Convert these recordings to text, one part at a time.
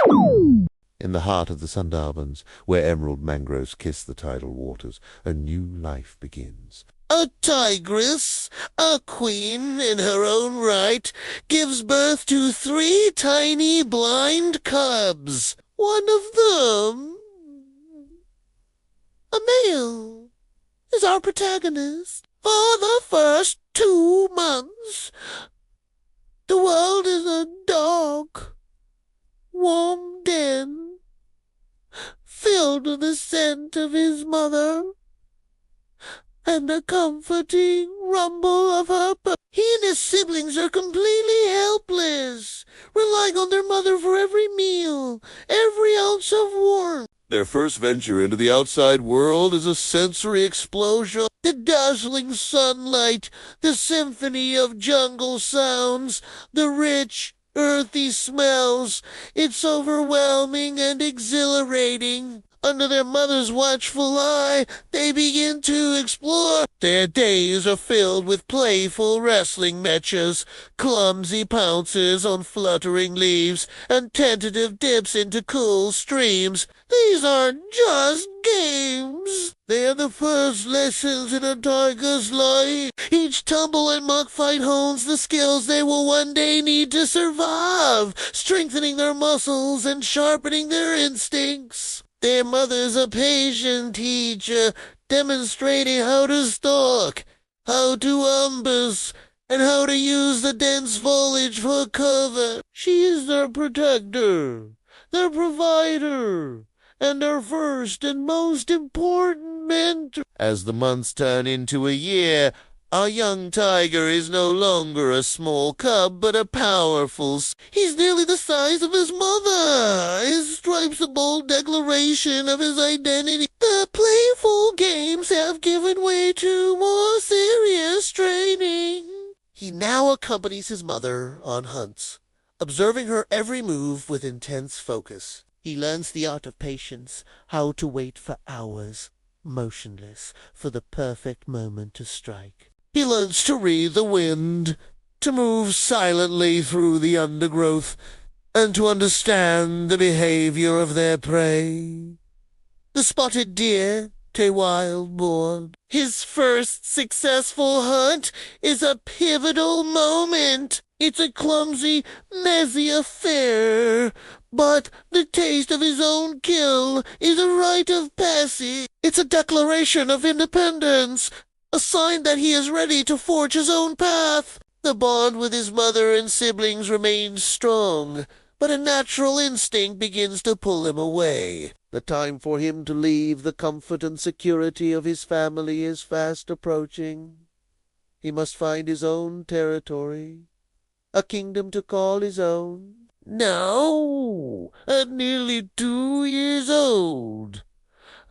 In the heart of the Sundarbans, where emerald mangroves kiss the tidal waters, a new life begins. A tigress, a queen in her own right, gives birth to 3 tiny blind cubs. One of them, a male, is our protagonist. For the first 2 months, the world is a dark, warm den, filled with the scent of his mother and the comforting rumble of her birth. He and his siblings are completely helpless, relying on their mother for every meal, every ounce of warmth. Their first venture into the outside world is a sensory explosion. The dazzling sunlight, the symphony of jungle sounds, the rich, earthy smells. It's overwhelming and exhilarating. Under their mother's watchful eye, they begin to explore. Their days are filled with playful wrestling matches, clumsy pounces on fluttering leaves, and tentative dips into cool streams. These aren't just games. They are the first lessons in a tiger's life. Each tumble and muck fight hones the skills they will one day need to survive, strengthening their muscles and sharpening their instincts. Their mother's a patient teacher, demonstrating how to stalk, how to ambush, and how to use the dense foliage for cover. She is their protector, their provider, and their first and most important mentor. As the months turn into a year, our young tiger is no longer a small cub, but a powerful. He's nearly the size of his mother. His stripes a bold declaration of his identity. The playful games have given way to more serious training. He now accompanies his mother on hunts, observing her every move with intense focus. He learns the art of patience, how to wait for hours, motionless, for the perfect moment to strike. He learns to read the wind, to move silently through the undergrowth, and to understand the behavior of their prey. The spotted deer, a wild boar. His first successful hunt is a pivotal moment. It's a clumsy, messy affair, but the taste of his own kill is a rite of passage. It's a declaration of independence, a sign that he is ready to forge his own path. The bond with his mother and siblings remains strong, but a natural instinct begins to pull him away. The time for him to leave the comfort and security of his family is fast approaching. He must find his own territory, a kingdom to call his own. Now, at nearly 2 years old,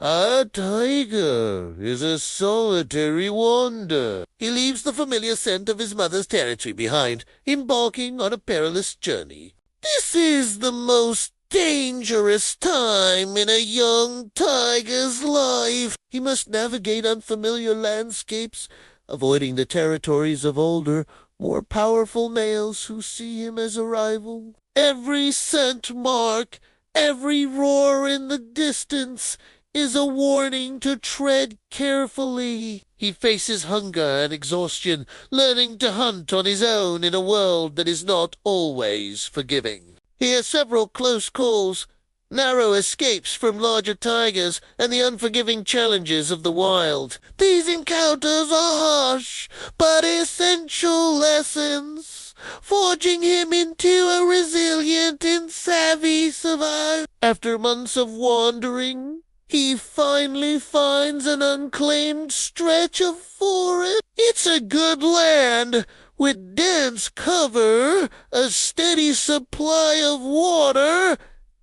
our tiger is a solitary wanderer. He leaves the familiar scent of his mother's territory behind, embarking on a perilous journey. This is the most dangerous time in a young tiger's life. He must navigate unfamiliar landscapes, avoiding the territories of older, more powerful males who see him as a rival. Every scent mark, every roar in the distance is a warning to tread carefully. He faces hunger and exhaustion, learning to hunt on his own in a world that is not always forgiving. He has several close calls, narrow escapes from larger tigers, and the unforgiving challenges of the wild. These encounters are harsh, but essential lessons, forging him into a resilient and savvy survivor. After months of wandering, he finally finds an unclaimed stretch of forest. It's a good land, with dense cover, a steady supply of water,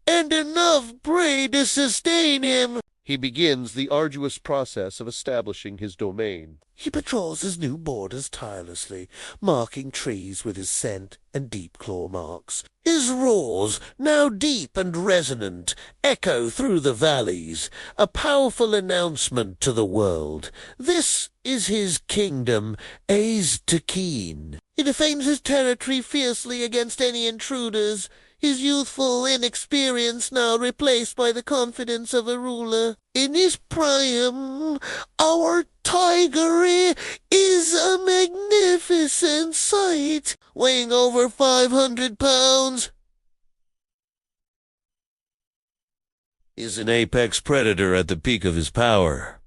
and enough prey to sustain him. He begins the arduous process of establishing his domain. He patrols his new borders tirelessly, marking trees with his scent and deep claw marks. His roars, now deep and resonant, echo through the valleys, a powerful announcement to the world. This is his kingdom, A's to Keen. He defends his territory fiercely against any intruders. his youthful inexperience now replaced by the confidence of a ruler. In his prime, our tiger is a magnificent sight, weighing over 500 pounds. He's an apex predator at the peak of his power.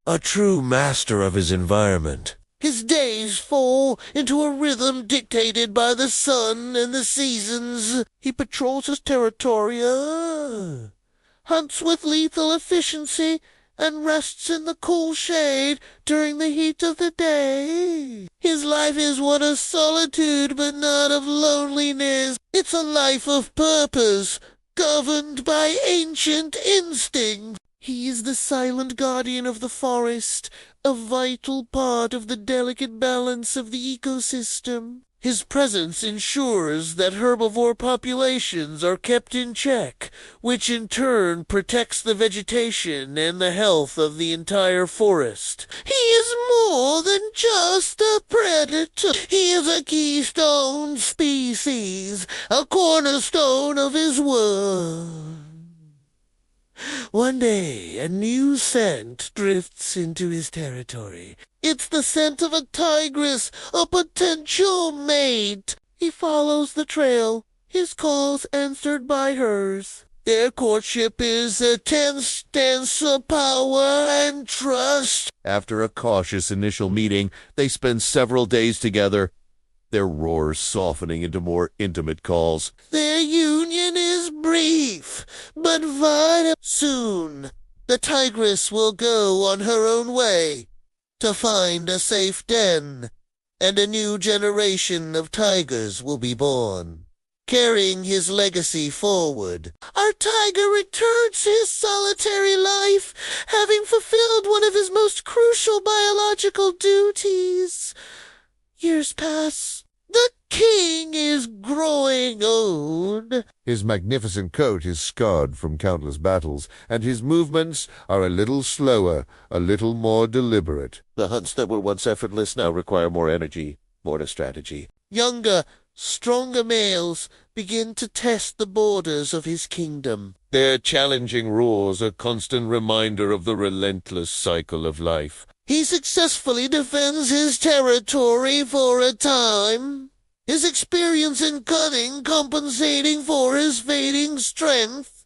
A true master of his environment. His days fall into a rhythm dictated by the sun and the seasons. He patrols his territory, hunts with lethal efficiency, and rests in the cool shade during the heat of the day. His life is one of solitude, but not of loneliness. It's a life of purpose, governed by ancient instinct. He is the silent guardian of the forest, a vital part of the delicate balance of the ecosystem. His presence ensures that herbivore populations are kept in check, which in turn protects the vegetation and the health of the entire forest. He is more than just a predator. He is a keystone species, a cornerstone of his world. One day, a new scent drifts into his territory. It's the scent of a tigress, a potential mate. He follows the trail, his calls answered by hers. Their courtship is a tense dance of power and trust. After a cautious initial meeting, they spend several days together, their roars softening into more intimate calls. Their union is brief, but vital. Soon, the tigress will go on her own way to find a safe den, and a new generation of tigers will be born, carrying his legacy forward. Our tiger returns to his solitary life, having fulfilled one of his most crucial biological duties. Years pass. The king is growing old. His magnificent coat is scarred from countless battles, and his movements are a little slower, a little more deliberate. The hunts that were once effortless now require more energy, more strategy. Younger, stronger males begin to test the borders of his kingdom. Their challenging roars a constant reminder of the relentless cycle of life. He successfully defends his territory for a time, his experience and cunning compensating for his fading strength.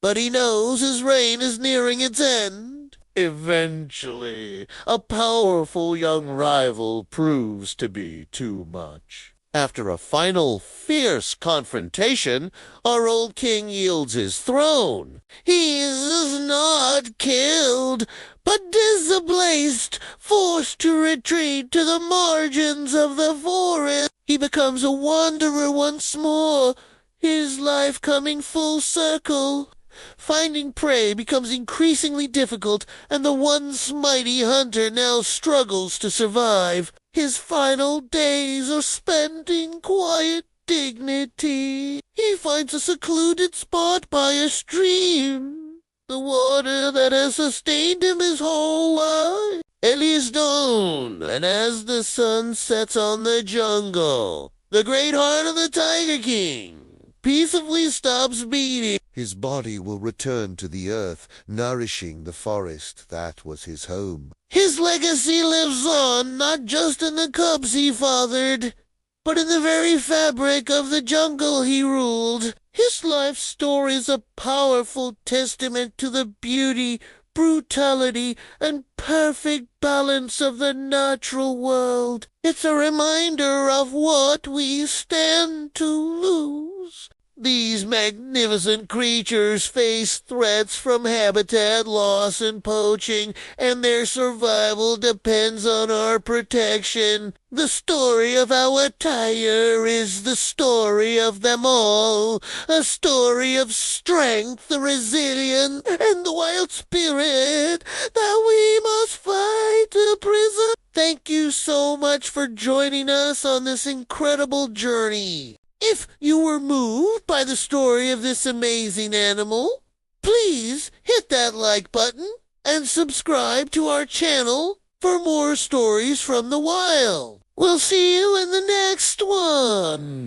But he knows his reign is nearing its end. Eventually, a powerful young rival proves to be too much. After a final, fierce confrontation, our old king yields his throne. He is not killed, but displaced, forced to retreat to the margins of the forest. He becomes a wanderer once more, his life coming full circle. Finding prey becomes increasingly difficult, and the once mighty hunter now struggles to survive. His final days are spent in quiet dignity. He finds a secluded spot by a stream, the water that has sustained him his whole life. And he's known, and as the sun sets on the jungle, the great heart of the Tiger King peacefully stops beating. His body will return to the earth, nourishing the forest that was his home. His legacy lives on, not just in the cubs he fathered, but in the very fabric of the jungle he ruled. His life story is a powerful testament to the beauty, brutality, and perfect balance of the natural world. It's a reminder of what we stand to lose. These magnificent creatures face threats from habitat loss and poaching, and their survival depends on our protection. The story of our tiger is the story of them all, a story of strength, resilience, and the wild spirit that we must fight to preserve. Thank you so much for joining us on this incredible journey. If you were moved by the story of this amazing animal, please hit that like button and subscribe to our channel for more stories from the wild. We'll see you in the next one.